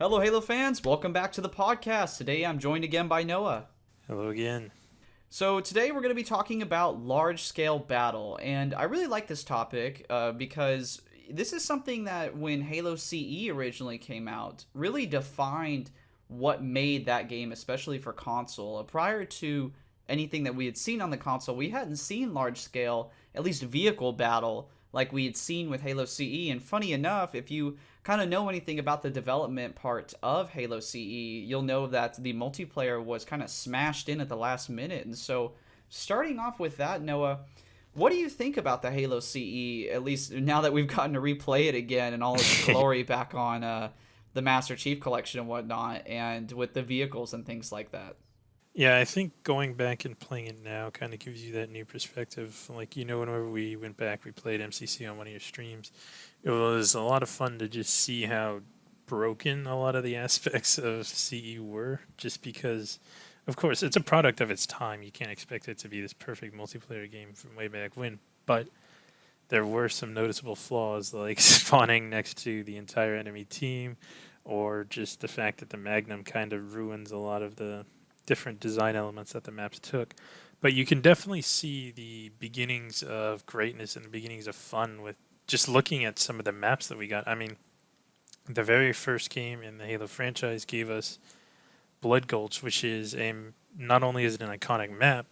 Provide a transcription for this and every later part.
Hello, Halo fans. Welcome back to the podcast. Today I'm joined again by Noah. Hello again. So, today we're going to be talking about large scale battle. And I really like this topic because this is something that when Halo CE originally came out really defined what made that game, especially for console. Prior to anything that we had seen on the console, we hadn't seen large scale, at least vehicle battle, like we had seen with Halo CE. And funny enough, if you kind of know anything about the development part of Halo CE, you'll know that the multiplayer was kind of smashed in at the last minute. And so, starting off with that, Noah, what do you think about the Halo CE, at least now that we've gotten to replay it again and all its glory back on the Master Chief Collection and whatnot, and with the vehicles and things like that? Yeah, I think going back and playing it now kind of gives you that new perspective. Whenever we went back, we played MCC on one of your streams. It was a lot of fun to just see how broken a lot of the aspects of CE were, just because, of course, it's a product of its time. You can't expect it to be this perfect multiplayer game from way back when. But there were some noticeable flaws, like spawning next to the entire enemy team, or just the fact that the Magnum kind of ruins a lot of the different design elements that the maps took. But you can definitely see the beginnings of greatness and the beginnings of fun with just looking at some of the maps that we got. I mean, the very first game in the Halo franchise gave us Blood Gulch, which is not only is it an iconic map,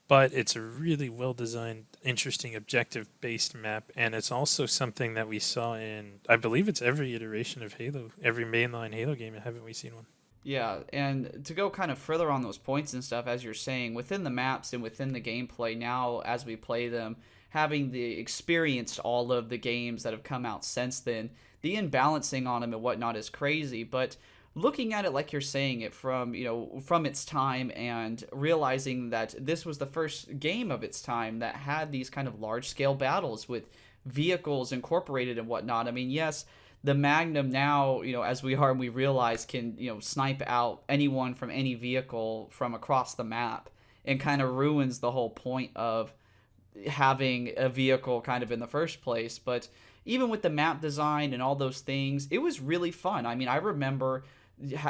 but it's a really well designed, interesting, objective based map, and it's also something that we saw in, I believe it's every iteration of Halo, every mainline Halo game, haven't we seen one? Yeah, and to go kind of further on those points and stuff, as you're saying, within the maps and within the gameplay now, as we play them, having experienced all of the games that have come out since then, the imbalancing on them and whatnot is crazy. But looking at it like you're saying it from from its time and realizing that this was the first game of its time that had these kind of large scale battles with vehicles incorporated and whatnot. I mean, yes, the Magnum now, as we are and we realize, can, snipe out anyone from any vehicle from across the map and kind of ruins the whole point of having a vehicle kind of in the first place. But even with the map design and all those things, it was really fun. I mean, I remember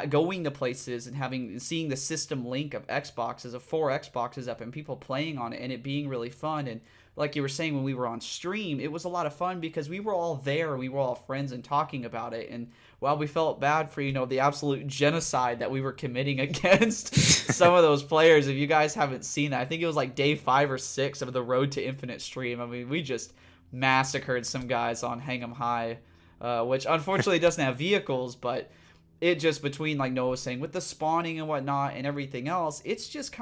going to places and seeing the system link of Xboxes, of 4 Xboxes up, and people playing on it, and it being really fun. And like you were saying, when we were on stream, it was a lot of fun because we were all there, we were all friends and talking about it. And while we felt bad for the absolute genocide that we were committing against some of those players, if you guys haven't seen that, I think it was like day 5 or 6 of the Road to Infinite stream. I mean, we just massacred some guys on Hang 'em High, which unfortunately doesn't have vehicles, but it just, between, like Noah was saying, with the spawning and whatnot and everything else, it's just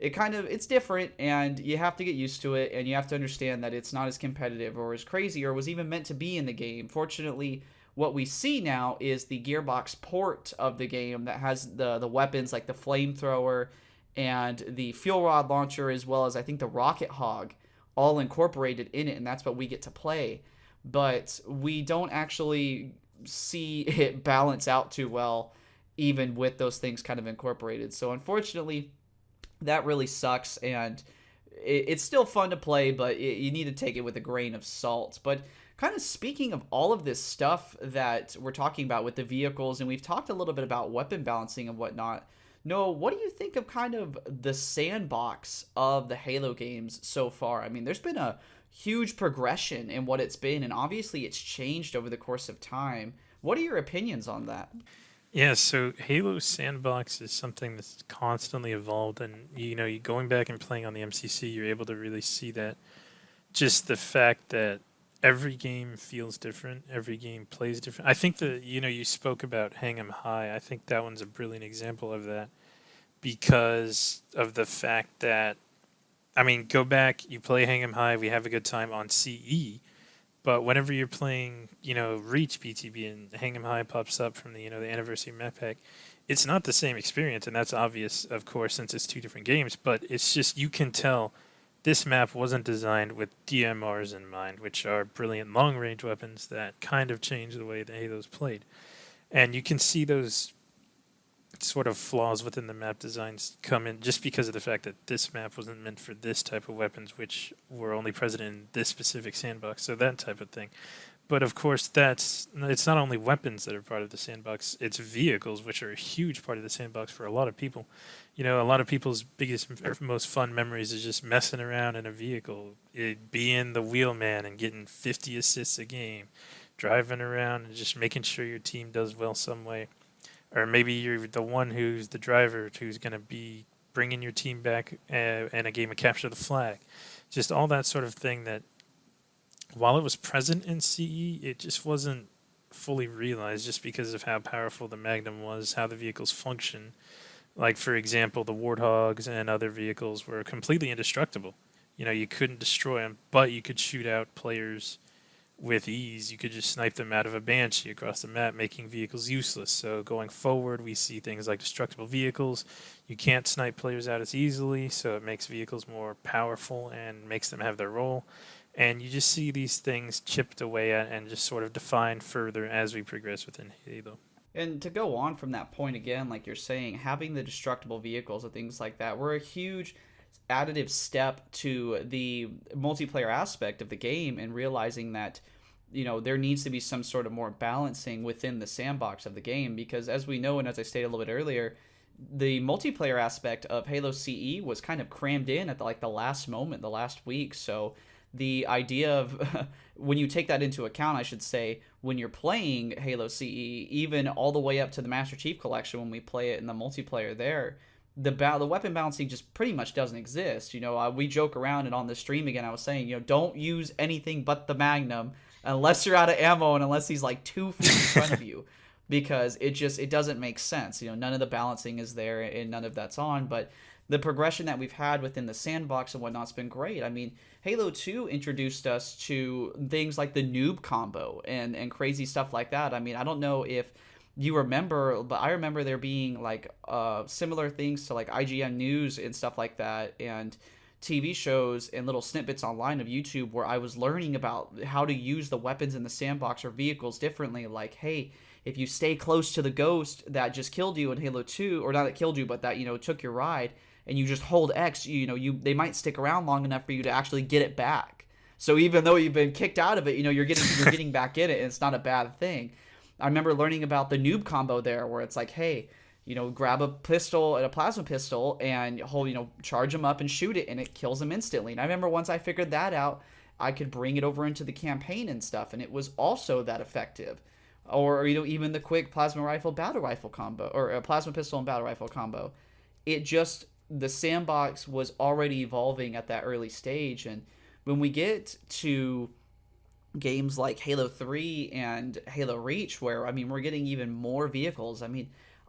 it's different, and you have to get used to it, and you have to understand that it's not as competitive or as crazy or was even meant to be in the game. Fortunately, what we see now is the Gearbox port of the game that has the weapons like the flamethrower and the fuel rod launcher, as well as I think the rocket hog, all incorporated in it, and that's what we get to play. But we don't actually see it balance out too well, even with those things kind of incorporated. So unfortunately, that really sucks, and it's still fun to play, but you need to take it with a grain of salt. But kind of speaking of all of this stuff that we're talking about with the vehicles, and we've talked a little bit about weapon balancing and whatnot, Noah, what do you think of kind of the sandbox of the Halo games so far? I mean, there's been a huge progression in what it's been, and obviously it's changed over the course of time. What are your opinions on that? Yeah, so Halo Sandbox is something that's constantly evolved, and you going back and playing on the MCC, you're able to really see that. Just the fact that every game feels different, every game plays different. I think that you spoke about Hang 'em High. I think that one's a brilliant example of that because of the fact that, I mean, go back, you play Hang 'em High, we have a good time on CE. But whenever you're playing, Reach BTB and Hang 'em High pops up from the anniversary map pack, it's not the same experience, and that's obvious, of course, since it's two different games. But it's just, you can tell this map wasn't designed with DMRs in mind, which are brilliant long range weapons that kind of change the way the Halos played. And you can see those sort of flaws within the map designs come in just because of the fact that this map wasn't meant for this type of weapons, which were only present in this specific sandbox. So that type of thing. But of course, it's not only weapons that are part of the sandbox; it's vehicles, which are a huge part of the sandbox for a lot of people. A lot of people's biggest or most fun memories is just messing around in a vehicle, being the wheelman and getting 50 assists a game, driving around and just making sure your team does well some way. Or maybe you're the one who's the driver who's going to be bringing your team back in a game of capture the flag. Just all that sort of thing that, while it was present in CE, it just wasn't fully realized just because of how powerful the Magnum was, how the vehicles function. Like, for example, the Warthogs and other vehicles were completely indestructible. You couldn't destroy them, but you could shoot out players with ease. You could just snipe them out of a Banshee across the map, making vehicles useless. So going forward, we see things like destructible vehicles. You can't snipe players out as easily, so it makes vehicles more powerful and makes them have their role. And you just see these things chipped away at and just sort of defined further as we progress within Halo. And to go on from that point again, like you're saying, having the destructible vehicles and things like that were a huge additive step to the multiplayer aspect of the game, and realizing that there needs to be some sort of more balancing within the sandbox of the game, because as we know, and as I stated a little bit earlier, the multiplayer aspect of Halo CE was kind of crammed in at the last moment, the last week. So the idea of when you take that into account, I should say, when you're playing Halo CE, even all the way up to the Master Chief Collection, when we play it in the multiplayer there, the weapon balancing just pretty much doesn't exist. We joke around, and on the stream again, I was saying, don't use anything but the Magnum unless you're out of ammo and unless he's like 2 feet in front of you, because it doesn't make sense. None of the balancing is there and none of that's on. But the progression that we've had within the sandbox and whatnot's been great. I mean, Halo 2 introduced us to things like the noob combo and crazy stuff like that. I mean, I don't know if you remember, but I remember there being like similar things to like IGN News and stuff like that, and TV shows and little snippets online of YouTube where I was learning about how to use the weapons in the sandbox or vehicles differently. Like, hey, if you stay close to the ghost that just killed you in Halo 2, or not that killed you, but that, took your ride, and you just hold X, they might stick around long enough for you to actually get it back. So even though you've been kicked out of it, you're getting back in it, and it's not a bad thing. I remember learning about the noob combo there, where it's like, hey, grab a pistol and a plasma pistol and charge them up and shoot it, and it kills them instantly. And I remember once I figured that out, I could bring it over into the campaign and stuff, and it was also that effective. Or even the quick plasma rifle battle rifle combo, or a plasma pistol and battle rifle combo. The sandbox was already evolving at that early stage, and when we get to games like Halo 3 and Halo Reach, where we're getting even more vehicles.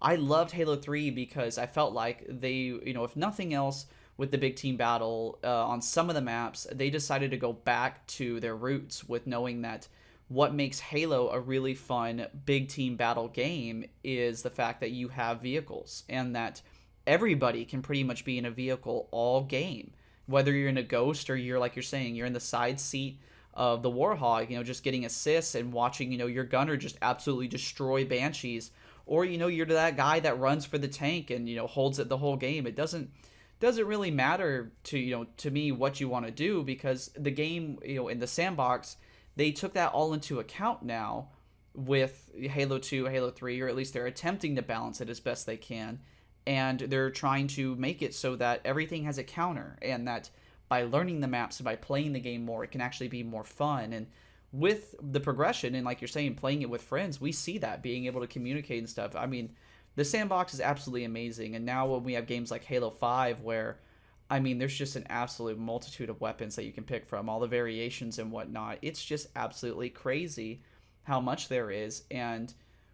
I loved Halo 3 because I felt like they, if nothing else, with the big team battle on some of the maps, they decided to go back to their roots with knowing that what makes Halo a really fun big team battle game is the fact that you have vehicles, and that everybody can pretty much be in a vehicle all game. Whether you're in a Ghost or you're, like you're saying, you're in the side seat of the Warhog, just getting assists and watching, your gunner just absolutely destroy Banshees. Or, you're that guy that runs for the tank and, holds it the whole game. It doesn't really matter to me what you want to do, because the game, in the sandbox, they took that all into account now with Halo 2, Halo 3, or at least they're attempting to balance it as best they can. And they're trying to make it so that everything has a counter, and that by learning the maps and by playing the game more, it can actually be more fun. And with the progression, and like you're saying, playing it with friends, we see that, being able to communicate and stuff. The sandbox is absolutely amazing. And now when we have games like Halo 5, where, there's just an absolute multitude of weapons that you can pick from, all the variations and whatnot. It's just absolutely crazy how much there is. And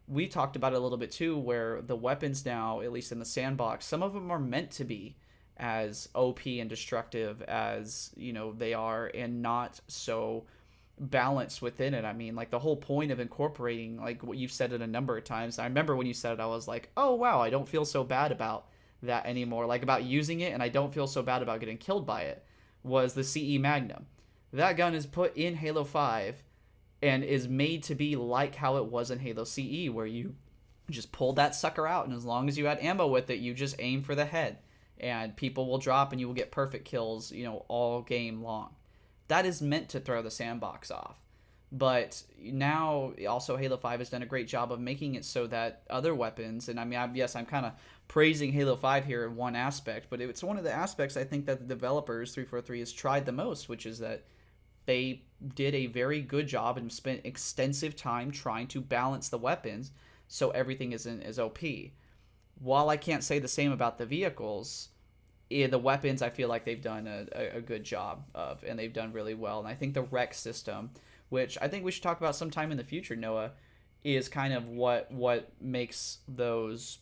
we talked about it a little bit too, where the weapons now, at least in the sandbox, some of them are meant to be as OP and destructive as, they are, and not so balanced within it. Like the whole point of incorporating, like what you've said it a number of times. I remember when you said it, I was like, oh wow, I don't feel so bad about that anymore. Like about using it, and I don't feel so bad about getting killed by it, was the CE Magnum. That gun is put in Halo 5 and is made to be like how it was in Halo CE, where you just pulled that sucker out, and as long as you had ammo with it, you just aim for the head, and people will drop and you will get perfect kills, all game long. That is meant to throw the sandbox off. But now also Halo 5 has done a great job of making it so that other weapons, and I mean, yes, I'm kind of praising Halo 5 here in one aspect, but it's one of the aspects I think that the developers 343 has tried the most, which is that they did a very good job and spent extensive time trying to balance the weapons so everything isn't as OP. While I can't say the same about the vehicles, the weapons I feel like they've done a good job of, and they've done really well. And I think the rec system, which I think we should talk about sometime in the future, Noah, is kind of what makes those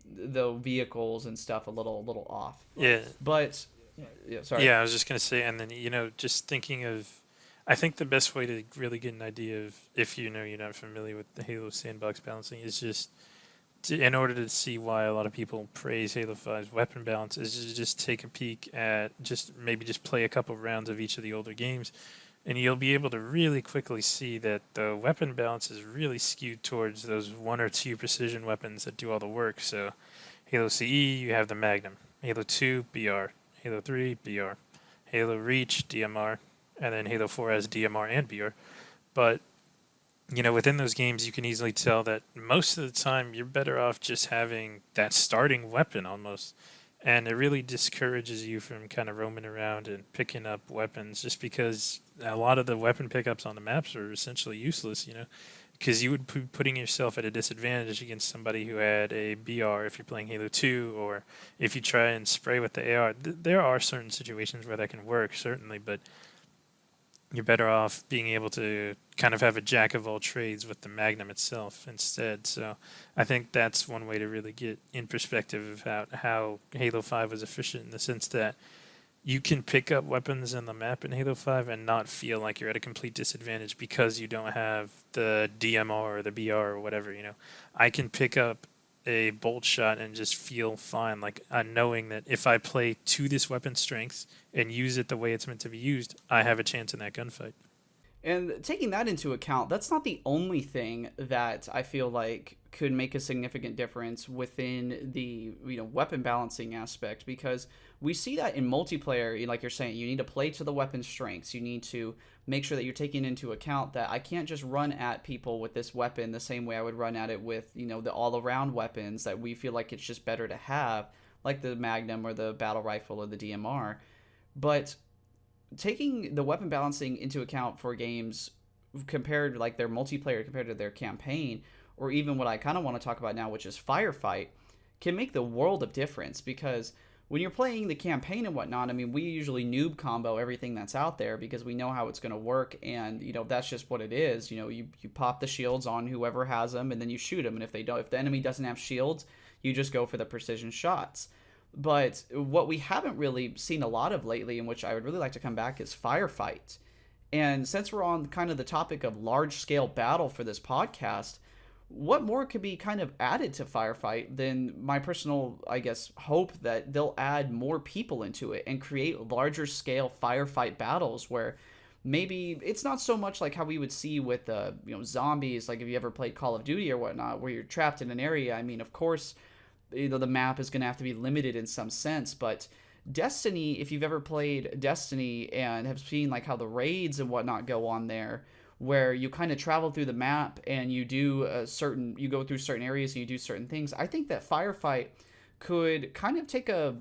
the vehicles and stuff a little off. Yeah, But yeah, sorry. yeah. I was just gonna say, and then just thinking of, I think the best way to really get an idea of if you're not familiar with the Halo sandbox balancing is just in order to see why a lot of people praise Halo 5's weapon balance is to just take a peek at just play a couple rounds of each of the older games, and you'll be able to really quickly see that the weapon balance is really skewed towards those one or two precision weapons that do all the work. So Halo CE, you have the Magnum. Halo 2, BR. Halo 3, BR. Halo Reach, DMR. And then Halo 4 has DMR and BR. But within those games, you can easily tell that most of the time you're better off just having that starting weapon almost. And it really discourages you from kind of roaming around and picking up weapons just because a lot of the weapon pickups on the maps are essentially useless, because you would be putting yourself at a disadvantage against somebody who had a BR if you're playing Halo 2, or if you try and spray with the AR. There are certain situations where that can work, certainly, but you're better off being able to kind of have a jack of all trades with the Magnum itself instead. So I think that's one way to really get in perspective about how Halo 5 was efficient, in the sense that you can pick up weapons in the map in Halo 5 and not feel like you're at a complete disadvantage because you don't have the DMR or the BR or whatever. I can pick up a bolt shot and just feel fine, like knowing that if I play to this weapon's strengths and use it the way it's meant to be used, I have a chance in that gunfight. And taking that into account, that's not the only thing that I feel like could make a significant difference within the weapon balancing aspect, because we see that in multiplayer. Like you're saying, you need to play to the weapon strengths. You need to make sure that you're taking into account that I can't just run at people with this weapon the same way I would run at it with the all around weapons that we feel like it's just better to have, like the Magnum or the battle rifle or the DMR. But taking the weapon balancing into account for games compared, like their multiplayer compared to their campaign, or even what I kind of want to talk about now, which is firefight, can make the world of difference. Because when you're playing the campaign and whatnot, I mean, we usually noob combo everything that's out there because we know how it's going to work, and that's just what it is. You pop the shields on whoever has them, and then you shoot them. And if the enemy doesn't have shields, you just go for the precision shots. But what we haven't really seen a lot of lately, and which I would really like to come back, is firefight. And since we're on kind of the topic of large scale battle for this podcast, what more could be kind of added to firefight than my personal, I guess, hope that they'll add more people into it and create larger scale firefight battles where maybe it's not so much like how we would see with zombies, like if you ever played Call of Duty or whatnot, where you're trapped in an area. I mean, of course, the map is going to have to be limited in some sense, but Destiny, if you've ever played Destiny and have seen like how the raids and whatnot go on there, where you kind of travel through the map and you go through certain areas and you do certain things. I think that firefight could kind of take a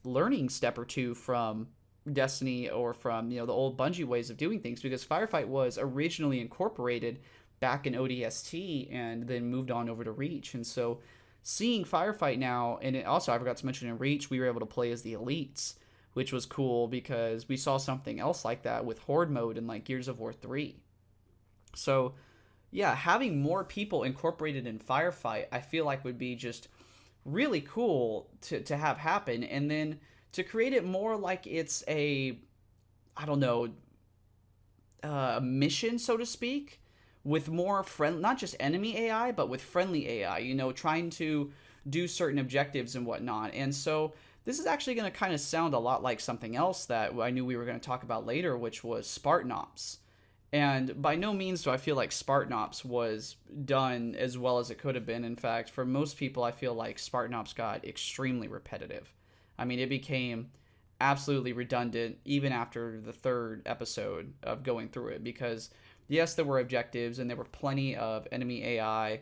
learning step or two from Destiny, or from the old Bungie ways of doing things, because firefight was originally incorporated back in ODST and then moved on over to Reach. And so seeing firefight now, and also I forgot to mention, in Reach we were able to play as the elites, which was cool because we saw something else like that with horde mode in like Gears of War 3. So yeah, having more people incorporated in firefight, I feel like would be just really cool to have happen. And then to create it more like it's a, I don't know, a mission, so to speak, with more friend, not just enemy AI, but with friendly AI, trying to do certain objectives and whatnot. And so this is actually going to kind of sound a lot like something else that I knew we were going to talk about later, which was Spartan Ops. And by no means do I feel like Spartan Ops was done as well as it could have been. In fact, for most people, I feel like Spartan Ops got extremely repetitive. I mean, it became absolutely redundant even after the third episode of going through it, because yes, there were objectives and there were plenty of enemy AI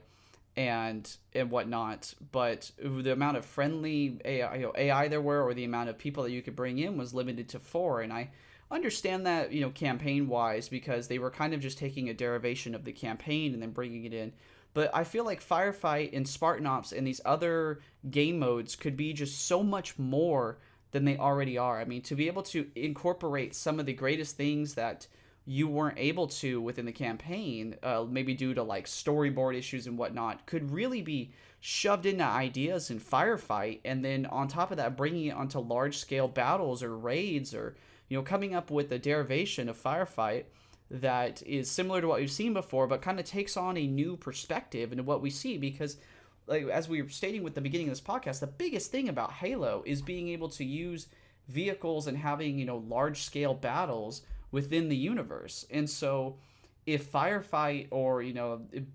and whatnot, but the amount of friendly AI, AI there were, or the amount of people that you could bring in was limited to four. And I understand that, campaign wise, because they were kind of just taking a derivation of the campaign and then bringing it in. But I feel like Firefight and Spartan Ops and these other game modes could be just so much more than they already are. I mean, to be able to incorporate some of the greatest things that you weren't able to within the campaign, maybe due to like storyboard issues and whatnot, could really be shoved into ideas in Firefight, and then on top of that, bringing it onto large scale battles or raids, or coming up with a derivation of Firefight that is similar to what we've seen before, but kind of takes on a new perspective into what we see. Because, like as we were stating with the beginning of this podcast, the biggest thing about Halo is being able to use vehicles and having large scale battles within the universe. And so if Firefight or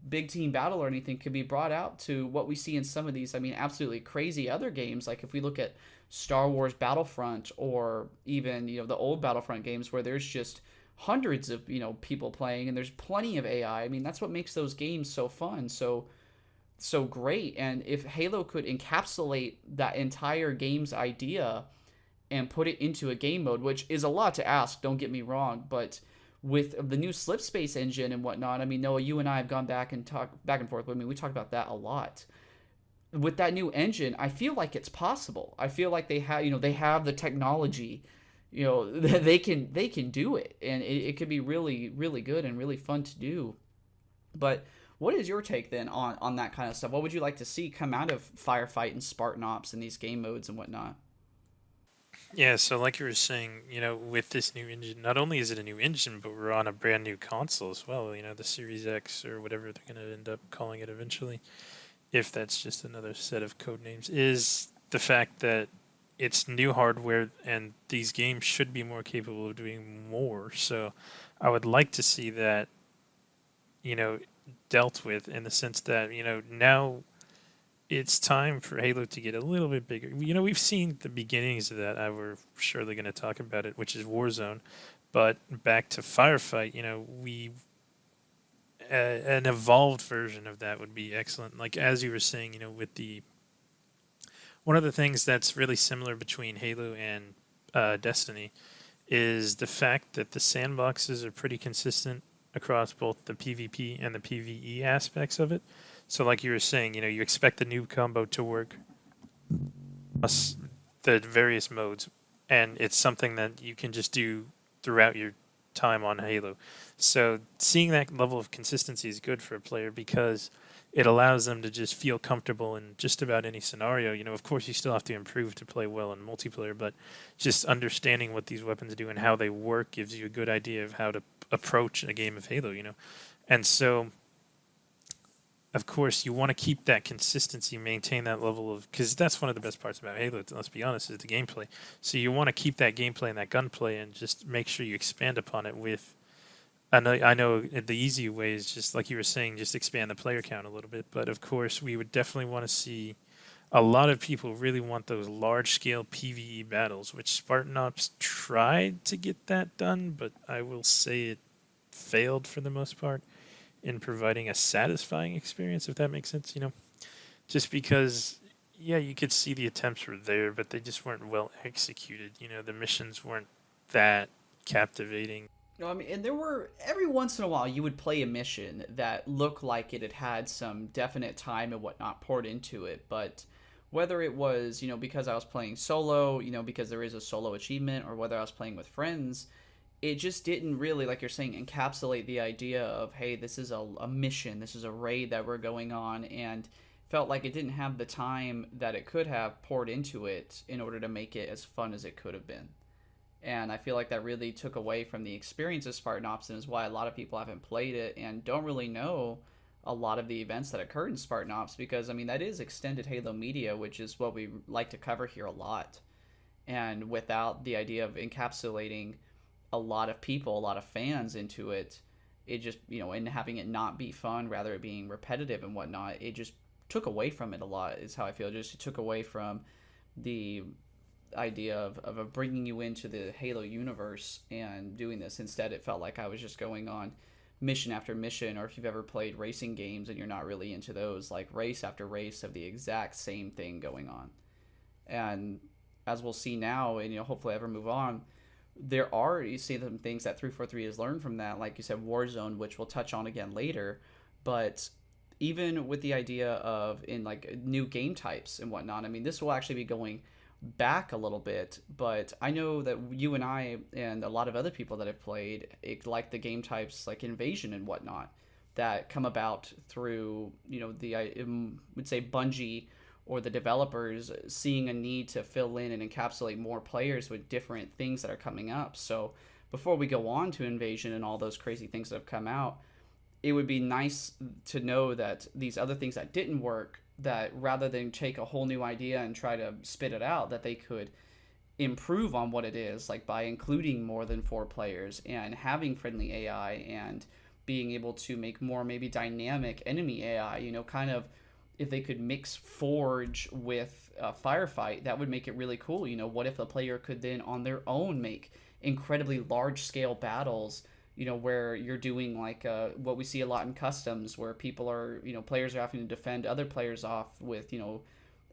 big team battle or anything could be brought out to what we see in some of these, I mean, absolutely crazy other games, like if we look at Star Wars Battlefront, or even the old Battlefront games where there's just hundreds of people playing and there's plenty of AI. I mean, that's what makes those games so fun, so great. And if Halo could encapsulate that entire game's idea and put it into a game mode, which is a lot to ask, don't get me wrong, but with the new slip space engine and whatnot, I mean, Noah, you and I have gone back and talked back and forth. I mean, we talked about that a lot. With that new engine, I feel like it's possible. I feel like they have the technology. They can do it, and it could be really really good and really fun to do. But what is your take then on that kind of stuff? What would you like to see come out of Firefight and Spartan Ops and these game modes and whatnot? Yeah, so like you were saying, with this new engine, not only is it a new engine, but we're on a brand new console as well, the Series X or whatever they're going to end up calling it eventually, if that's just another set of code names, is the fact that it's new hardware and these games should be more capable of doing more. So I would like to see that, you know, dealt with in the sense that, now it's time for Halo to get a little bit bigger. We've seen the beginnings of that. We're surely going to talk about it, which is Warzone. But back to Firefight, an evolved version of that would be excellent. Like as you were saying, with the one of the things that's really similar between Halo and Destiny is the fact that the sandboxes are pretty consistent across both the PvP and the PvE aspects of it. So, like you were saying, you expect the new combo to work across the various modes, and it's something that you can just do throughout your time on Halo. So, seeing that level of consistency is good for a player because it allows them to just feel comfortable in just about any scenario. Of course, you still have to improve to play well in multiplayer, but just understanding what these weapons do and how they work gives you a good idea of how to approach a game of Halo. And so, of course, you want to keep that consistency, maintain that level of, because that's one of the best parts about Halo, let's be honest, is the gameplay. So you want to keep that gameplay and that gunplay and just make sure you expand upon it with, I know the easy way is just, like you were saying, just expand the player count a little bit. But of course, we would definitely want to see, a lot of people really want those large-scale PvE battles, which Spartan Ops tried to get that done, but I will say it failed for the most part in providing a satisfying experience, if that makes sense, just because, yeah, you could see the attempts were there, but they just weren't well executed. The missions weren't that captivating. No, I mean, and there were every once in a while you would play a mission that looked like it had had some definite time and whatnot poured into it, but whether it was because I was playing solo, because there is a solo achievement, or whether I was playing with friends, it just didn't really, like you're saying, encapsulate the idea of, hey, this is a mission, this is a raid that we're going on, and felt like it didn't have the time that it could have poured into it in order to make it as fun as it could have been. And I feel like that really took away from the experience of Spartan Ops, and is why a lot of people haven't played it and don't really know a lot of the events that occurred in Spartan Ops, because I mean that is extended Halo media, which is what we like to cover here a lot. And without the idea of encapsulating a lot of people, a lot of fans into it, it just and having it not be fun, rather it being repetitive and whatnot, it just took away from it a lot. Is how I feel. It just took away from the idea of bringing you into the Halo universe and doing this. Instead, it felt like I was just going on mission after mission, or if you've ever played racing games and you're not really into those, like race after race of the exact same thing going on. And as we'll see now, and hopefully ever move on, there are, you see, some things that 343 has learned from that, like you said, Warzone, which we'll touch on again later. But even with the idea of in like new game types and whatnot, I mean, this will actually be going back a little bit, but I know that you and I and a lot of other people that have played it, like the game types like Invasion and whatnot, that come about through, the I would say Bungie or the developers seeing a need to fill in and encapsulate more players with different things that are coming up. So before we go on to Invasion and all those crazy things that have come out, it would be nice to know that these other things that didn't work, that rather than take a whole new idea and try to spit it out, that they could improve on what it is, like by including more than 4 players and having friendly AI and being able to make more maybe dynamic enemy AI, kind of, if they could mix Forge with Firefight, that would make it really cool. What if the player could then on their own make incredibly large scale battles, where you're doing like what we see a lot in customs, where people are, players are having to defend other players off with,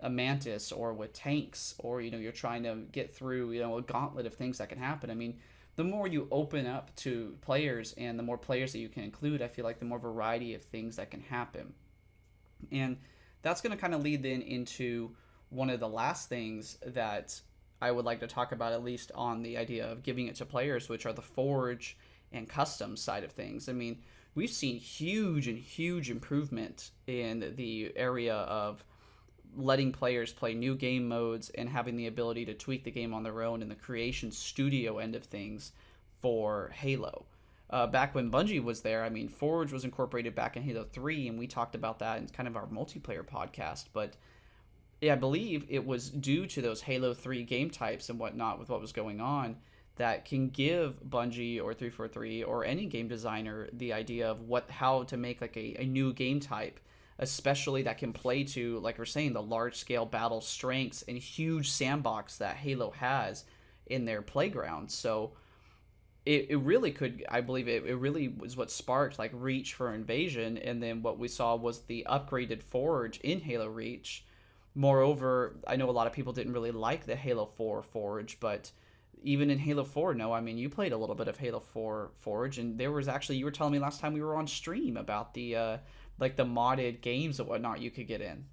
a mantis or with tanks, or, you're trying to get through, a gauntlet of things that can happen. I mean, the more you open up to players and the more players that you can include, I feel like the more variety of things that can happen. And that's going to kind of lead then into one of the last things that I would like to talk about, at least on the idea of giving it to players, which are the Forge and custom side of things. I mean, we've seen huge improvement in the area of letting players play new game modes and having the ability to tweak the game on their own in the creation studio end of things for Halo. Back when Bungie was there, I mean, Forge was incorporated back in Halo 3, and we talked about that in kind of our multiplayer podcast. But yeah, I believe it was due to those Halo 3 game types and whatnot with what was going on that can give Bungie or 343 or any game designer the idea of how to make like a new game type, especially that can play to, like we're saying, the large scale battle strengths and huge sandbox that Halo has in their playground. So it really could, I believe it really was what sparked like Reach for Invasion, and then what we saw was the upgraded Forge in Halo Reach. Moreover, I know a lot of people didn't really like the Halo 4 Forge, but even in Halo 4, no, I mean, you played a little bit of Halo 4 Forge, and there was actually, you were telling me last time we were on stream about the like the modded games and whatnot you could get in.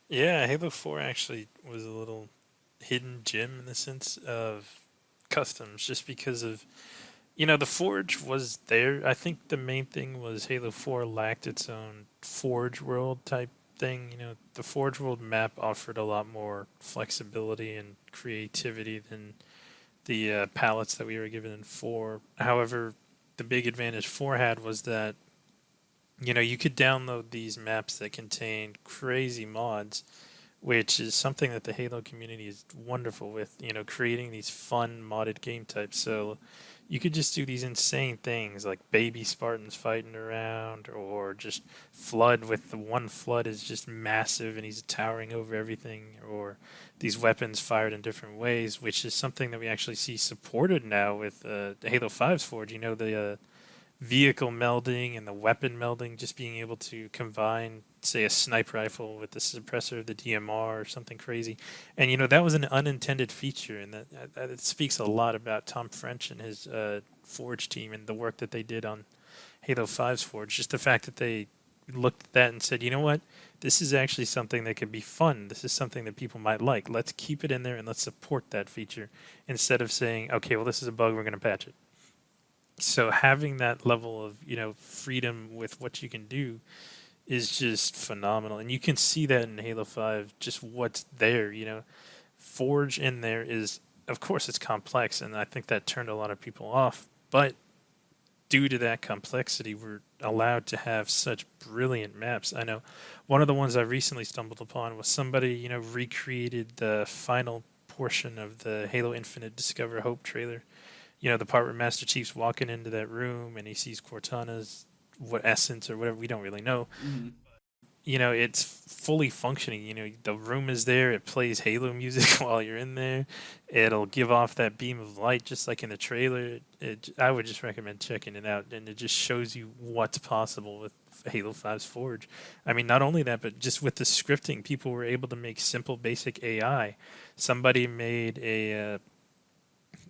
Yeah, Halo 4 actually was a little hidden gem in the sense of customs, just because of, the Forge was there. I think the main thing was Halo 4 lacked its own Forge world type thing. The Forge world map offered a lot more flexibility and creativity than the palettes that we were given in 4. However, the big advantage 4 had was that, you could download these maps that contain crazy mods, which is something that the Halo community is wonderful with, creating these fun modded game types. So you could just do these insane things like baby Spartans fighting around, or just Flood with the one Flood is just massive and he's towering over everything, or these weapons fired in different ways, which is something that we actually see supported now with Halo 5's Forge. The vehicle melding and the weapon melding, just being able to combine, say, a sniper rifle with the suppressor of the DMR or something crazy. And, that was an unintended feature, and that it speaks a lot about Tom French and his Forge team and the work that they did on Halo 5's Forge. Just the fact that they looked at that and said, you know what, this is actually something that could be fun. This is something that people might like. Let's keep it in there and let's support that feature, instead of saying, okay, well, this is a bug, we're going to patch it. So having that level of freedom with what you can do is just phenomenal, and you can see that in Halo 5, just what's there. Forge in there is, of course, it's complex, and I think that turned a lot of people off, but due to that complexity, we're allowed to have such brilliant maps. I know one of the ones I recently stumbled upon was somebody recreated the final portion of the Halo Infinite Discover Hope trailer. The part where Master Chief's walking into that room and he sees Cortana's essence or whatever, we don't really know. Mm-hmm. it's fully functioning. The room is there. It plays Halo music while you're in there. It'll give off that beam of light just like in the trailer. I would just recommend checking it out, and it just shows you what's possible with Halo 5's Forge. I mean, not only that, but just with the scripting, people were able to make simple, basic AI. Somebody made a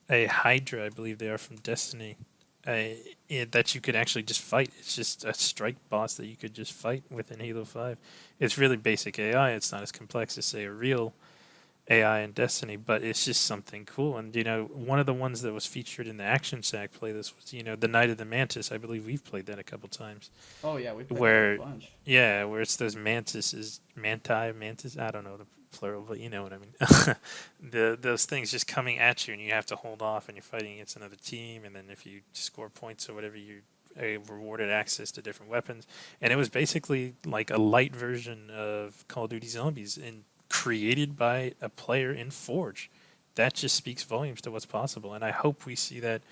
Hydra, I believe they are from Destiny, that you could actually just fight. It's just a strike boss that you could just fight within Halo 5. It's really basic AI. It's not as complex as, say, a real AI in Destiny, but it's just something cool. And, one of the ones that was featured in the Action Sack playlist was, the Night of the Mantis. I believe we've played that a couple times. Oh yeah, we played that a Where, bunch. yeah, where it's those mantises, mantis, I don't know the plural, but you know what I mean. Those things just coming at you, and you have to hold off, and you're fighting against another team, and then if you score points or whatever, you rewarded access to different weapons. And it was basically like a light version of Call of Duty Zombies, and created by a player in Forge. That just speaks volumes to what's possible, and I hope we see that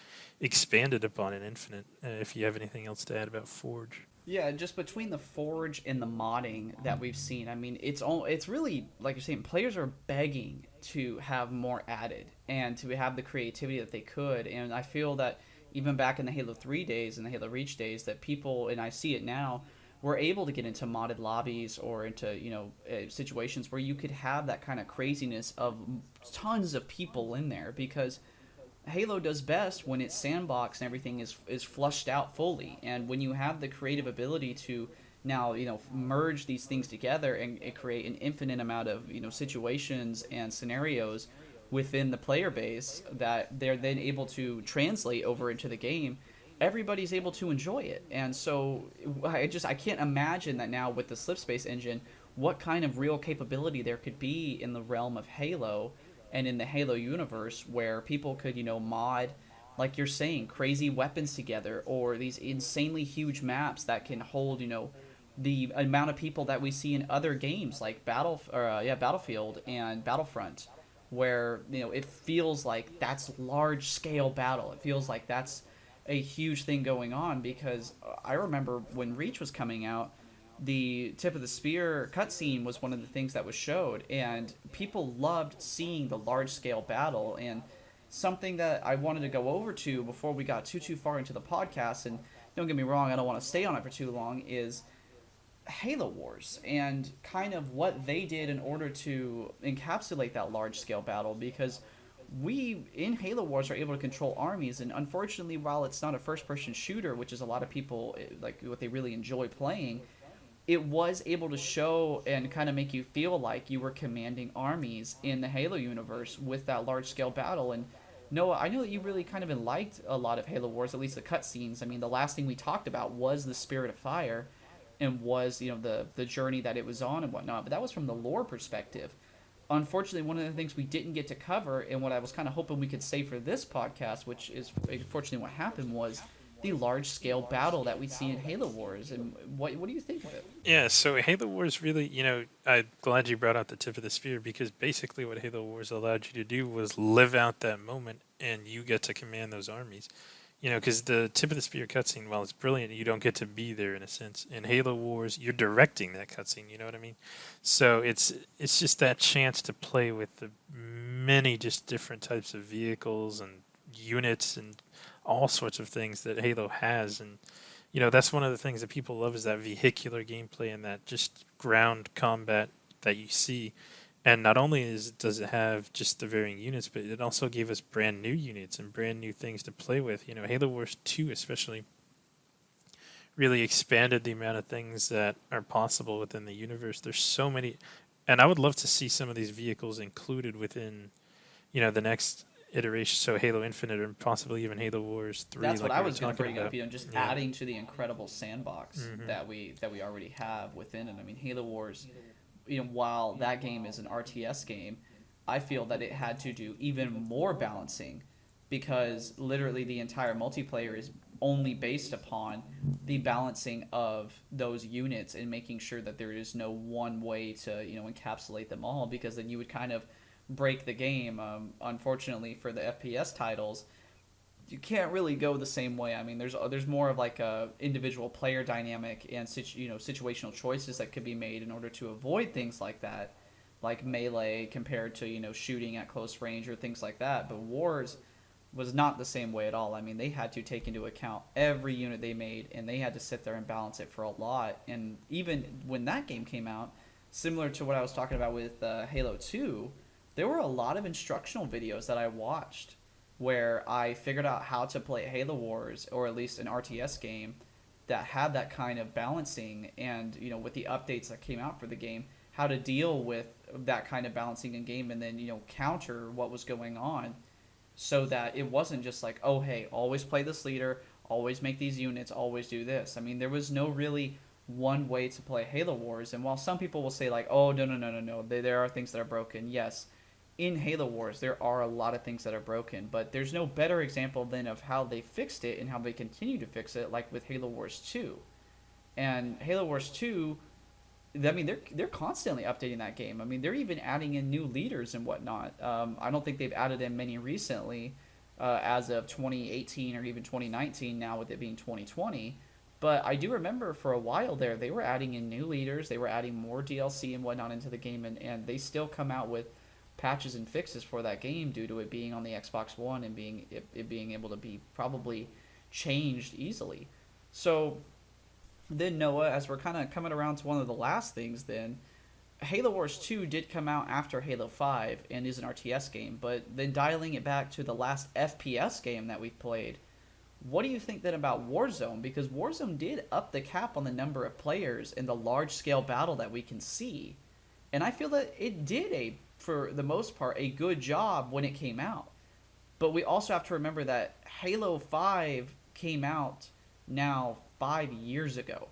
expanded upon in Infinite. If you have anything else to add about Forge. Yeah, just between the forge and the modding that we've seen, I mean, it's really like you're saying, players are begging to have more added and to have the creativity that they could. And I feel that even back in the Halo 3 days and the Halo Reach days, that people, and I see it now, were able to get into modded lobbies or into situations where you could have that kind of craziness of tons of people in there because Halo does best when its sandbox and everything is flushed out fully, and when you have the creative ability to now merge these things together and create an infinite amount of situations and scenarios within the player base that they're then able to translate over into the game, everybody's able to enjoy it. And so I can't imagine that now with the slipspace engine, what kind of real capability there could be in the realm of Halo and in the Halo universe where people could, mod, like you're saying, crazy weapons together or these insanely huge maps that can hold, the amount of people that we see in other games like Battlefield and Battlefront, where it feels like that's large scale battle. It feels like that's a huge thing going on because I remember when Reach was coming out, the tip of the spear cutscene was one of the things that was showed, and people loved seeing the large scale battle. And something that I wanted to go over to before we got too far into the podcast, and don't get me wrong, I don't want to stay on it for too long, is Halo Wars and kind of what they did in order to encapsulate that large scale battle because we in Halo Wars are able to control armies, and unfortunately while it's not a first person shooter, which is a lot of people like what they really enjoy playing, it was able to show and kind of make you feel like you were commanding armies in the Halo universe with that large scale battle. And Noah, I know that you really kind of liked a lot of Halo Wars, at least the cutscenes. I mean, the last thing we talked about was the Spirit of Fire, and was the journey that it was on and whatnot. But that was from the lore perspective. Unfortunately, one of the things we didn't get to cover, and what I was kind of hoping we could save for this podcast, which is unfortunately what happened, was the large scale battle that we see in Halo Wars. And what do you think of it? Yeah, so Halo Wars really, I'm glad you brought out the tip of the spear because basically what Halo Wars allowed you to do was live out that moment and you get to command those armies. Because the tip of the spear cutscene, while it's brilliant, you don't get to be there in a sense. In Halo Wars, you're directing that cutscene. You know what I mean? So it's just that chance to play with the many just different types of vehicles and units and all sorts of things that Halo has. And that's one of the things that people love is that vehicular gameplay and that just ground combat that you see. And not only does it have just the varying units, but it also gave us brand new units and brand new things to play with. Halo Wars 2 especially really expanded the amount of things that are possible within the universe. There's so many, and I would love to see some of these vehicles included within, the next iteration. So Halo Infinite or possibly even Halo Wars 3. That's what like I we were was going to talking bring up. about. Just Yeah. adding to the incredible sandbox Hmm. that we already have within it. I mean, Halo Wars, while that game is an RTS game, I feel that it had to do even more balancing because literally the entire multiplayer is only based upon the balancing of those units and making sure that there is no one way to encapsulate them all, because then you would kind of break the game. Unfortunately for the FPS titles, you can't really go the same way. I mean, there's more of like a individual player dynamic and situational choices that could be made in order to avoid things like that, like melee compared to shooting at close range or things like that. But wars was not the same way at all. I mean, they had to take into account every unit they made, and they had to sit there and balance it for a lot. And even when that game came out, similar to what I was talking about with Halo 2, there were a lot of instructional videos that I watched where I figured out how to play Halo Wars, or at least an RTS game that had that kind of balancing, and with the updates that came out for the game, how to deal with that kind of balancing in game, and then counter what was going on, so that it wasn't just like, oh hey, always play this leader, always make these units, always do this. I mean, there was no really one way to play Halo Wars. And while some people will say like, oh no no no no no, there are things that are broken, yes, in Halo Wars there are a lot of things that are broken, but there's no better example than of how they fixed it and how they continue to fix it, like with Halo Wars 2. And Halo Wars 2, I mean, they're constantly updating that game. I mean, they're even adding in new leaders and whatnot. I don't think they've added in many recently, as of 2018 or even 2019. Now with it being 2020, but I do remember for a while there they were adding in new leaders. They were adding more DLC and whatnot into the game, and they still come out with patches and fixes for that game due to it being on the Xbox One and it being able to be probably changed easily. So then Noah, as we're kind of coming around to one of the last things, then Halo Wars 2 did come out after Halo 5 and is an RTS game, but then dialing it back to the last FPS game that we've played, what do you think then about Warzone? Because Warzone did up the cap on the number of players and the large scale battle that we can see. And I feel that it did, for the most part, a good job when it came out. But we also have to remember that Halo 5 came out now 5 years ago,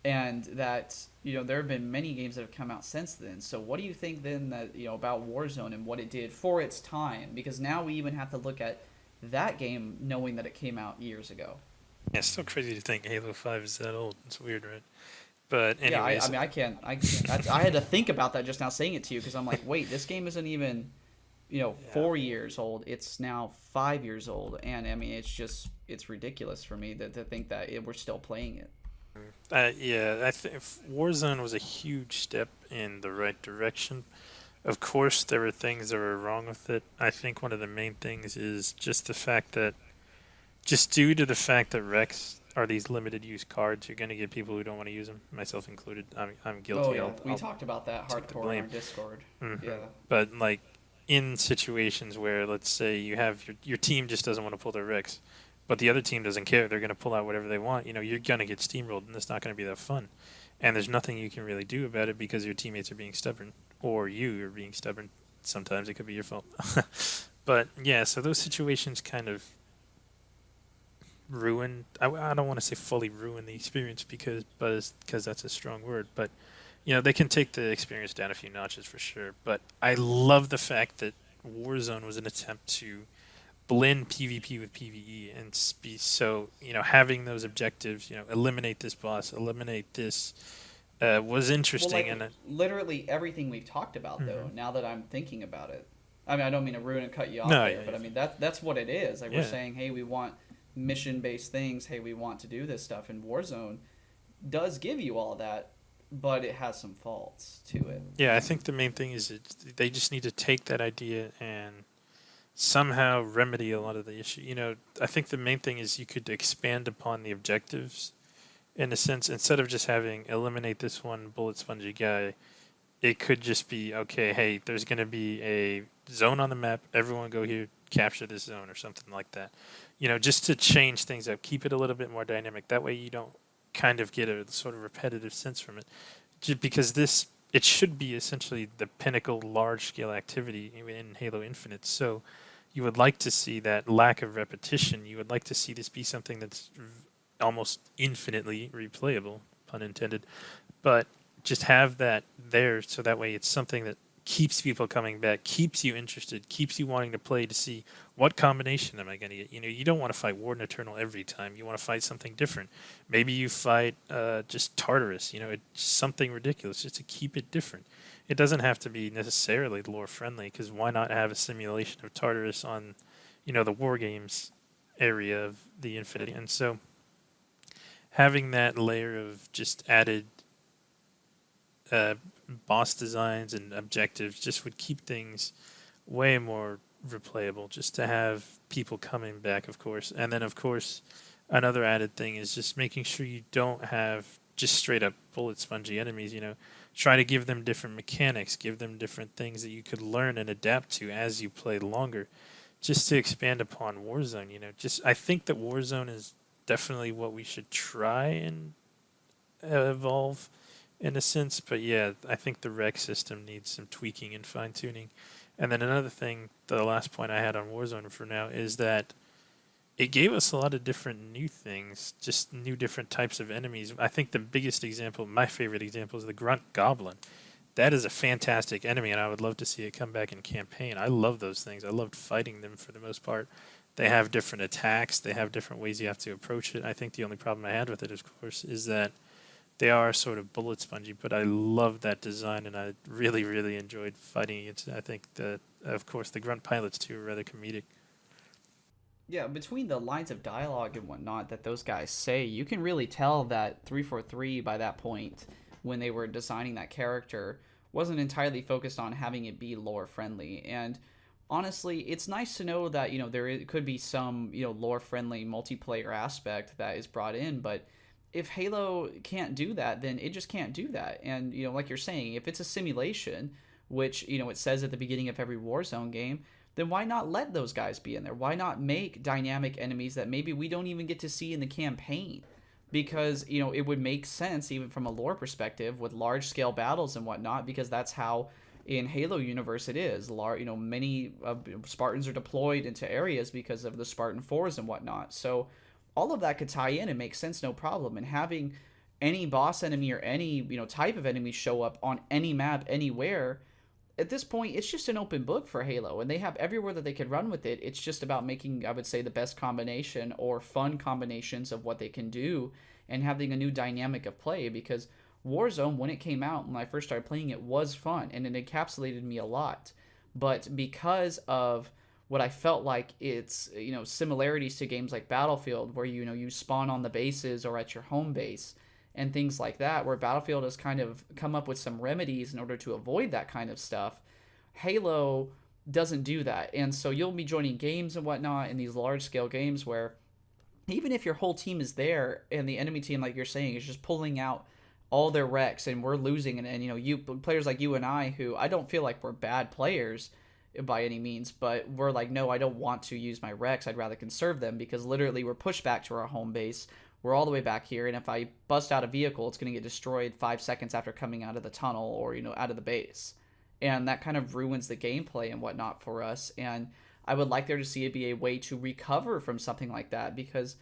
and that there have been many games that have come out since then. So what do you think then that about Warzone and what it did for its time? Because now we even have to look at that game knowing that it came out years ago. Yeah, it's still crazy to think Halo 5 is that old. It's weird, right? But Yeah, I anyways, mean, I can't. I had to think about that just now saying it to you, because I'm like, wait, this game isn't even yeah. 4 years old. It's now 5 years old, and I mean, it's ridiculous for me to think that we're still playing it. Yeah, I think Warzone was a huge step in the right direction. Of course, there were things that were wrong with it. I think one of the main things is just the fact that, just due to the fact that Rex are these limited use cards, you're going to get people who don't want to use them, myself included. I'm Oh guilty. yeah, we I'll talked about that take the hardcore on blame. our Discord. hmm Yeah. But like in situations where, let's say, you have your team just doesn't want to pull their Rex, but the other team doesn't care. They're going to pull out whatever they want. You're going to get steamrolled, and it's not going to be that fun. And there's nothing you can really do about it because your teammates are being stubborn, or you are being stubborn. Sometimes it could be your fault. But yeah, so those situations kind of ruin. I don't want to say fully ruin the experience because that's a strong word, but they can take the experience down a few notches for sure. But I love the fact that Warzone was an attempt to blend PvP with PvE and be so having those objectives. Eliminate this boss, eliminate this, was Well, interesting. like And literally everything we've talked about, though. Mhm. Now that I'm thinking about it, I mean, I don't mean to ruin and cut you off No, there, yeah, but I mean that's what it is. Like, we're yeah. saying, hey, we want mission based things. Hey, we want to do this stuff, and Warzone does give you all that, but it has some faults to it. Yeah, I think the main thing is they just need to take that idea and somehow remedy a lot of the issue. I think the main thing is you could expand upon the objectives in a sense. Instead of just having eliminate this one bullet spongy guy, it could just be, okay, hey, there's going to be a zone on the map. Everyone go here, capture this zone or something like that. Just to change things up, keep it a little bit more dynamic. That way you don't kind of get a sort of repetitive sense from it. Just because it should be essentially the pinnacle large scale activity in Halo Infinite. So you would like to see that lack of repetition. You would like to see this be something that's almost infinitely replayable, pun intended. But just have that there so that way it's something that keeps people coming back, keeps you interested, keeps you wanting to play to see what combination am I going to get. You don't want to fight Warden Eternal every time. You want to fight something different. Maybe you fight just Tartarus. It's something ridiculous just to keep it different. It doesn't have to be necessarily lore friendly, because why not have a simulation of Tartarus on, the war games area of the Infinity. And so having that layer of just added uh, boss designs and objectives just would keep things way more replayable. Just to have people coming back, of course, and then of course another added thing is just making sure you don't have just straight up bullet spongy enemies. Try to give them different mechanics, give them different things that you could learn and adapt to as you play longer. Just to expand upon Warzone, just I think that Warzone is definitely what we should try and evolve in a sense. But yeah, I think the rec system needs some tweaking and fine tuning. And then another thing, the last point I had on Warzone for now is that it gave us a lot of different new things, just new different types of enemies. I think the biggest example, my favorite example, is the Grunt Goblin. That is a fantastic enemy, and I would love to see it come back in campaign. I love those things. I loved fighting them for the most part. They have different attacks. They have different ways you have to approach it. I think the only problem I had with it, of course, is that they are sort of bullet spongy, but I love that design, and I really, really enjoyed fighting against it. I think that, of course, the grunt pilots too are rather comedic. Yeah, between the lines of dialogue and whatnot that those guys say, you can really tell that 343 by that point, when they were designing that character, wasn't entirely focused on having it be lore friendly. And honestly, it's nice to know that could be some lore friendly multiplayer aspect that is brought in, but if Halo can't do that, then it just can't do that. And like you're saying, if it's a simulation, which it says at the beginning of every Warzone game, then why not let those guys be in there? Why not make dynamic enemies that maybe we don't even get to see in the campaign? Because it would make sense even from a lore perspective with large scale battles and whatnot, because that's how in Halo universe it is. Many Spartans are deployed into areas because of the Spartan fours and whatnot. So all of that could tie in and make sense, no problem. And having any boss enemy or any type of enemy show up on any map anywhere, at this point it's just an open book for Halo, and they have everywhere that they could run with it. It's just about making, I would say, the best combination or fun combinations of what they can do and having a new dynamic of play, because Warzone, when it came out, when I first started playing it, was fun and it encapsulated me a lot. But because of what I felt like its similarities to games like Battlefield, where you spawn on the bases or at your home base and things like that, where Battlefield has kind of come up with some remedies in order to avoid that kind of stuff. Halo doesn't do that, and so you'll be joining games and whatnot in these large scale games where even if your whole team is there and the enemy team, like you're saying, is just pulling out all their wrecks and we're losing, and you players like you and I, who I don't feel like we're bad players by any means, but we're like, no, I don't want to use my wrecks. I'd rather conserve them, because literally we're pushed back to our home base. We're all the way back here, and if I bust out a vehicle, it's going to get destroyed 5 seconds after coming out of the tunnel or out of the base, and that kind of ruins the gameplay and whatnot for us. And I would like there to see it be a way to recover from something like that, because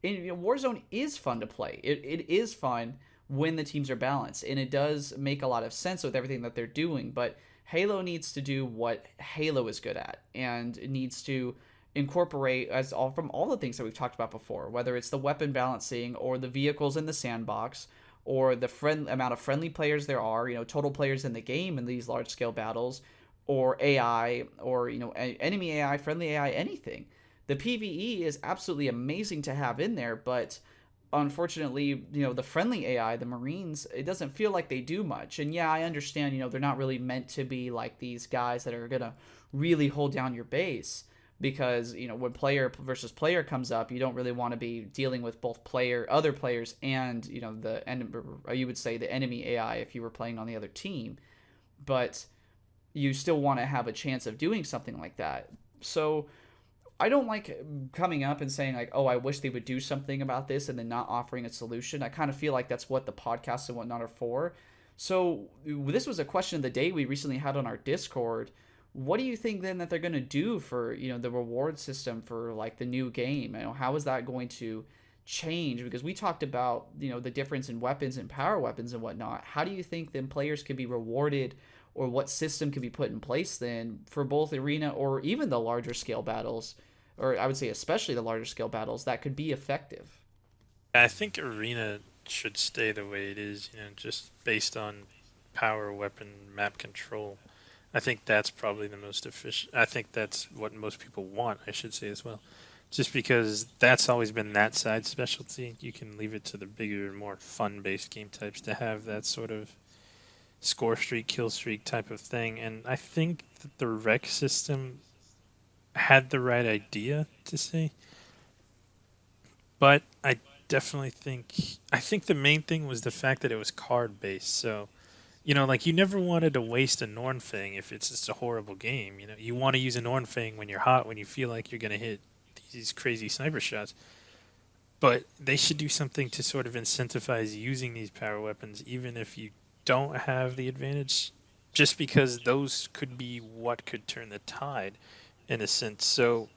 Warzone is fun to play. It is fun when the teams are balanced, and it does make a lot of sense with everything that they're doing. But Halo needs to do what Halo is good at, and it needs to incorporate as all from all the things that we've talked about before, whether it's the weapon balancing or the vehicles in the sandbox or the amount of friendly players there are, total players in the game in these large scale battles, or AI, or enemy AI, friendly AI, anything. The PvE is absolutely amazing to have in there, but unfortunately, the friendly AI, the Marines, it doesn't feel like they do much. And yeah, I understand, they're not really meant to be like these guys that are gonna really hold down your base, because when player versus player comes up, you don't really want to be dealing with both other players, and you would say the enemy AI if you were playing on the other team. But you still want to have a chance of doing something like that. So I don't like coming up and saying like, "Oh, I wish they would do something about this," and then not offering a solution. I kind of feel like that's what the podcasts and whatnot are for. So this was a question of the day we recently had on our Discord. What do you think then that they're going to do for the reward system for like the new game? How is that going to change? Because we talked about the difference in weapons and power weapons and whatnot. How do you think then players could be rewarded, or what system could be put in place then for both arena or even the larger scale battles, or I would say especially the larger scale battles, that could be effective? I think Arena should stay the way it is, just based on power, weapon, map control. I think that's probably the most efficient. I think that's what most people want, I should say as well. just because that's always been that side specialty. You can leave it to the bigger, more fun-based game types to have that sort of score streak, kill streak type of thing. And I think that the rec system had the right idea to say, but I think the main thing was the fact that it was card based. So like you never wanted to waste a Nornfang if it's just a horrible game. You want to use a Nornfang when you're hot, when you feel like you're gonna hit these crazy sniper shots. But they should do something to sort of incentivize using these power weapons, even if you don't have the advantage, just because those could be what could turn the tide, in a sense. So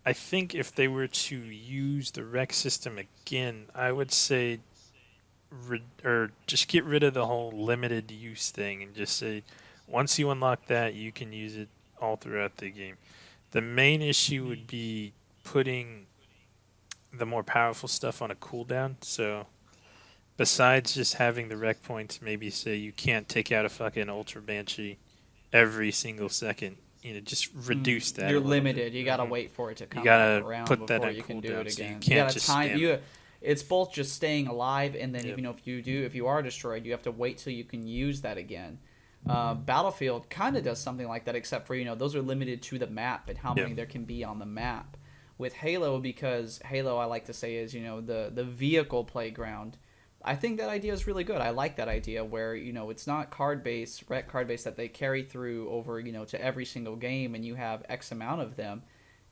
I think if they were to use the rec system again, I would say or just get rid of the whole limited use thing and just say once you unlock that, you can use it all throughout the game. The main issue would be putting the more powerful stuff on a cooldown. So besides just having the rec points, maybe say you can't take out a fucking Ultra Banshee every single second. Just reduce that You're a little bit. limited. You gotta wait for it to You come back gotta around put that before on you can do it cooldown, so you again. You can't gotta just time spam it. you. It's both just staying alive, and then Yep. if you are destroyed, you have to wait till you can use that again. Battlefield kind of does something like that, except for those are limited to the map and how Yep. many there can be on the map. With Halo, because Halo, I like to say, is the vehicle playground. I think that idea is really good. I like that idea where it's not card based, rec card based that they carry through over to every single game, and you have X amount of them.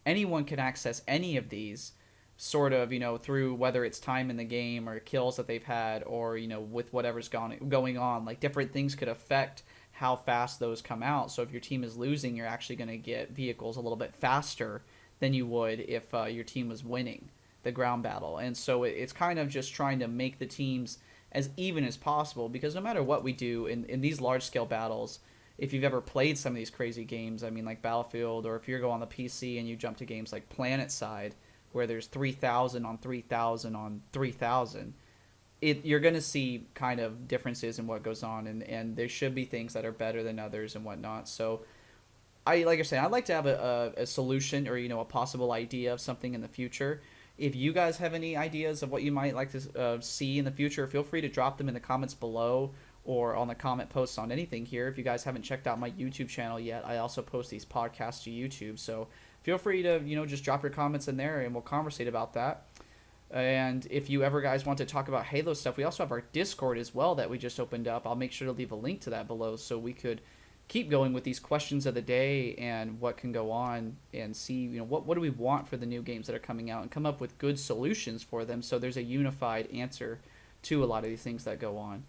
Anyone can access any of these sort of through whether it's time in the game or kills that they've had, or with whatever's going on. Like different things could affect how fast those come out. So if your team is losing, you're actually going to get vehicles a little bit faster than you would if your team was winning the ground battle. And so it's kind of just trying to make the teams as even as possible, because no matter what we do in these large scale battles, if you've ever played some of these crazy games, I mean, like Battlefield, or if you go on the PC and you jump to games like PlanetSide, where there's 3,000 on 3,000 on 3,000, you're going to see kind of differences in what goes on, and there should be things that are better than others and whatnot. So like you're saying, I'd like to have a solution, or a possible idea of something in the future. If you guys have any ideas of what you might like to see in the future, feel free to drop them in the comments below or on the comment posts on anything here. If you guys haven't checked out my YouTube channel yet, I also post these podcasts to YouTube, so feel free to just drop your comments in there and we'll conversate about that. And if you ever guys want to talk about Halo stuff, we also have our Discord as well that we just opened up. I'll make sure to leave a link to that below so we could keep going with these questions of the day and what can go on, and see what do we want for the new games that are coming out, and come up with good solutions for them so there's a unified answer to a lot of these things that go on.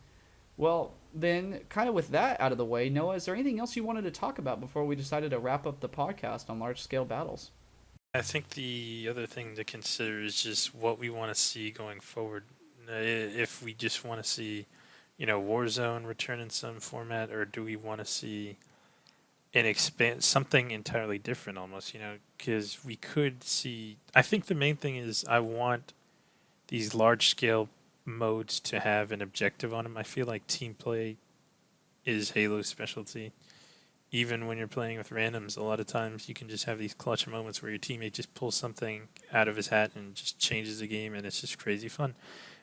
Well, then, kind of with that out of the way, Noah, is there anything else you wanted to talk about before we decided to wrap up the podcast on large scale battles? I think the other thing to consider is just what we want to see going forward. If we just want to see, Warzone return in some format, or do we want to see an expand something entirely different, almost? Because we could see. I think the main thing is I want these large scale modes to have an objective on them. I feel like team play is Halo's specialty. Even when you're playing with randoms, a lot of times you can just have these clutch moments where your teammate just pulls something out of his hat and just changes the game, and it's just crazy fun.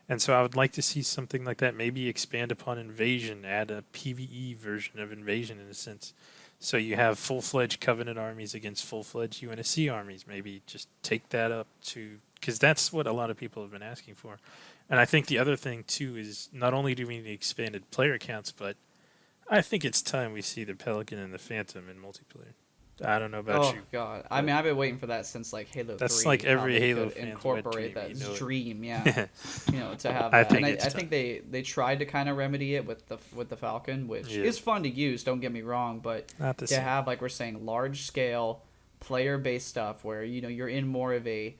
And so I would like to see something like that. Maybe expand upon Invasion, add a PvE version of Invasion in a sense. So you have full-fledged Covenant armies against full-fledged UNSC armies. Maybe just take that up to, because that's what a lot of people have been asking for. And I think the other thing too is not only do we need expanded player counts, but I think it's time we see the Pelican and the Phantom in multiplayer. I don't know about Oh you, God! I but mean, I've been waiting for that since like Halo that's Three. like How every they Halo could fan's wet incorporate dream. that You know dream, yeah. it. To have I that, and think I, it's I time. think they tried to kind of remedy it with the Falcon, which Yeah, is fun to use. Don't get me wrong, but not the to same. have, like we're saying, large scale player based stuff where you're in more of a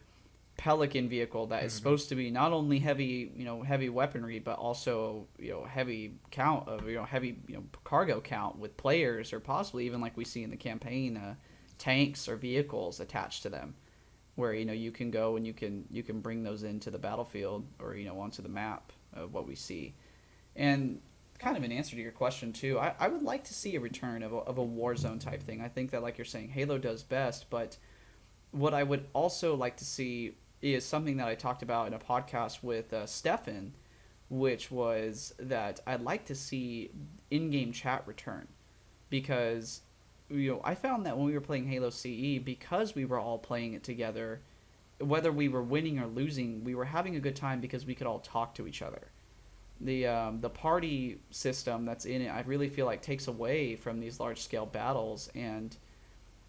Pelican vehicle that is Hmm. supposed to be not only heavy, heavy weaponry, but also heavy count of heavy cargo count with players, or possibly even like we see in the campaign, tanks or vehicles attached to them, where you can go and you can bring those into the battlefield, or onto the map of what we see. And kind of an answer to your question too, I would like to see a return of a Warzone type thing. I think that, like you're saying, Halo does best, but what I would also like to see is something that I talked about in a podcast with Stefan, which was that I'd like to see in-game chat return, because I found that when we were playing Halo CE, because we were all playing it together, whether we were winning or losing, we were having a good time because we could all talk to each other. The party system that's in it, I really feel like takes away from these large scale battles. And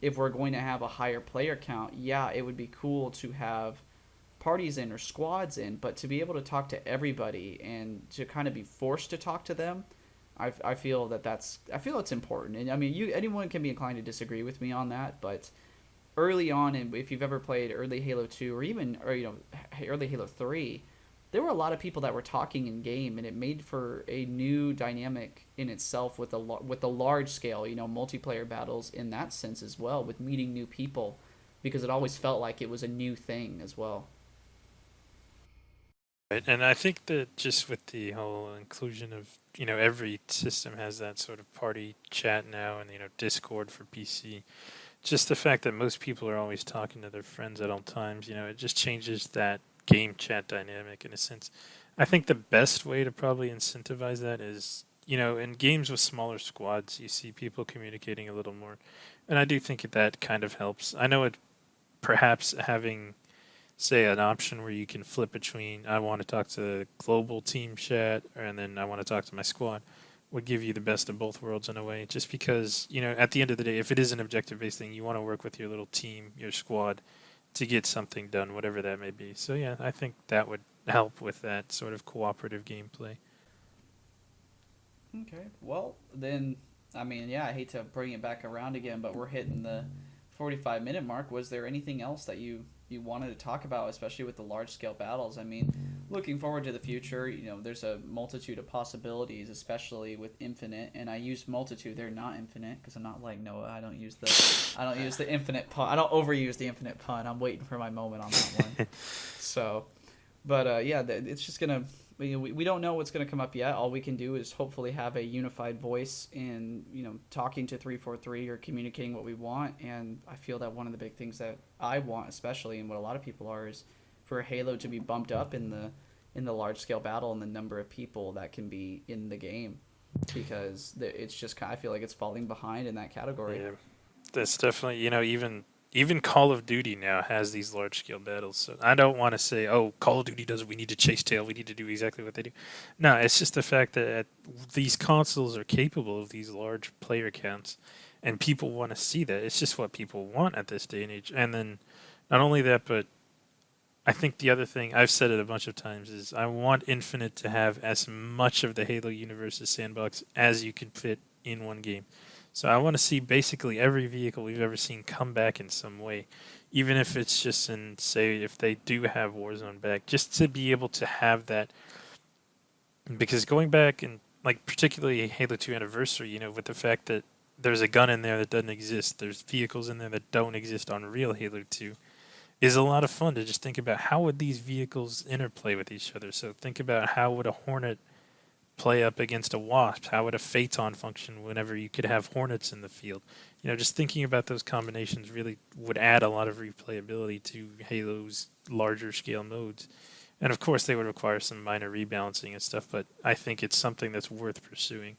if we're going to have a higher player count, yeah, it would be cool to have parties in or squads in, but to be able to talk to everybody and to kind of be forced to talk to them, I feel I feel it's important. And I mean, anyone can be inclined to disagree with me on that, but early on, and if you've ever played early Halo 2 or even early Halo 3, there were a lot of people that were talking in game, and it made for a new dynamic in itself with the large scale, multiplayer battles in that sense as well, with meeting new people, because it always felt like it was a new thing as well. Right. And I think that just with the whole inclusion of, every system has that sort of party chat now and, Discord for PC. Just the fact that most people are always talking to their friends at all times, it just changes that game chat dynamic in a sense. I think the best way to probably incentivize that is, in games with smaller squads, you see people communicating a little more. And I do think that kind of helps. I know it perhaps having, say, an option where you can flip between I want to talk to the global team chat and then I want to talk to my squad would give you the best of both worlds in a way. Just because, at the end of the day, if it is an objective based thing, you want to work with your little team, your squad, to get something done, whatever that may be. So, yeah, I think that would help with that sort of cooperative gameplay. Okay, well then, I mean, yeah, I hate to bring it back around again, but we're hitting the 45-minute mark. Was there anything else that you wanted to talk about, especially with the large scale battles? I mean, looking forward to the future, there's a multitude of possibilities, especially with Infinite. And I use multitude; they're not infinite, because I'm not like Noah. I don't use the infinite pun. I don't overuse the infinite pun. I'm waiting for my moment on that one. So, but yeah, it's just gonna. We don't know what's going to come up yet. All we can do is hopefully have a unified voice in talking to 343 or communicating what we want. And I feel that one of the big things that I want, especially, and what a lot of people are, is for Halo to be bumped up in the large scale battle and the number of people that can be in the game, because it's just, I feel like it's falling behind in that category. Yeah, that's definitely, even Call of Duty now has these large scale battles. So I don't want to say, oh, Call of Duty does it. We need to chase tail. We need to do exactly what they do. No, it's just the fact that these consoles are capable of these large player counts, and people want to see that. It's just what people want at this day and age. And then not only that, but I think the other thing I've said it a bunch of times is I want Infinite to have as much of the Halo universe's sandbox as you can fit in one game. So I want to see basically every vehicle we've ever seen come back in some way, even if it's just in, say, if they do have Warzone back, just to be able to have that. Because going back and like particularly Halo 2 Anniversary, with the fact that there's a gun in there that doesn't exist, there's vehicles in there that don't exist on real Halo 2, is a lot of fun to just think about how would these vehicles interplay with each other. So think about how would a Hornet play up against a Wasp? How would a Phaeton function whenever you could have Hornets in the field? Just thinking about those combinations really would add a lot of replayability to Halo's larger scale modes. And of course, they would require some minor rebalancing and stuff, but I think it's something that's worth pursuing.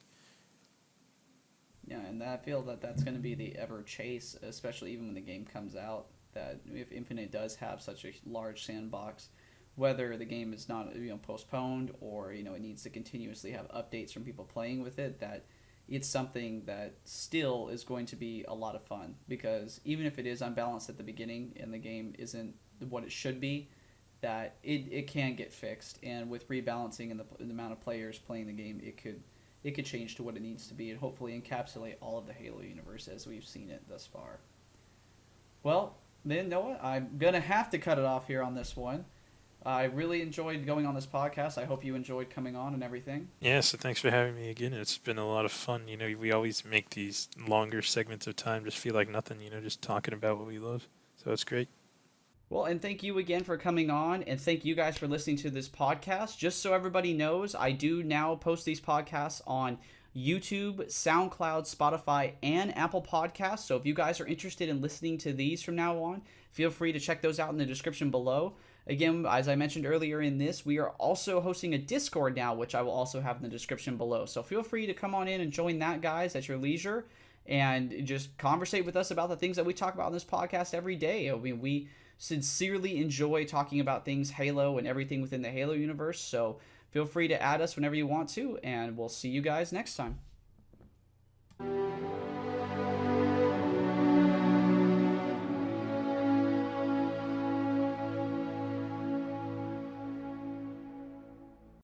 Yeah, and I feel that that's going to be the ever chase, especially even when the game comes out. That if Infinite does have such a large sandbox, whether the game is not postponed, or it needs to continuously have updates from people playing with it, that it's something that still is going to be a lot of fun, because even if it is unbalanced at the beginning and the game isn't what it should be, that it can get fixed, and with rebalancing and the amount of players playing the game, it could change to what it needs to be, and hopefully encapsulate all of the Halo universe as we've seen it thus far. Well, then Noah, I'm gonna have to cut it off here on this one. I really enjoyed going on this podcast. I hope you enjoyed coming on and everything. Yeah, so thanks for having me again. It's been a lot of fun. We always make these longer segments of time just feel like nothing, just talking about what we love. So it's great. Well, and thank you again for coming on, and thank you guys for listening to this podcast. Just so everybody knows, I do now post these podcasts on YouTube, SoundCloud, Spotify, and Apple Podcasts. So if you guys are interested in listening to these from now on, feel free to check those out in the description below. Again, as I mentioned earlier in this, we are also hosting a Discord now, which I will also have in the description below. So feel free to come on in and join that, guys, at your leisure, and just conversate with us about the things that we talk about on this podcast every day. I mean, we sincerely enjoy talking about things Halo and everything within the Halo universe. So feel free to add us whenever you want to, and we'll see you guys next time.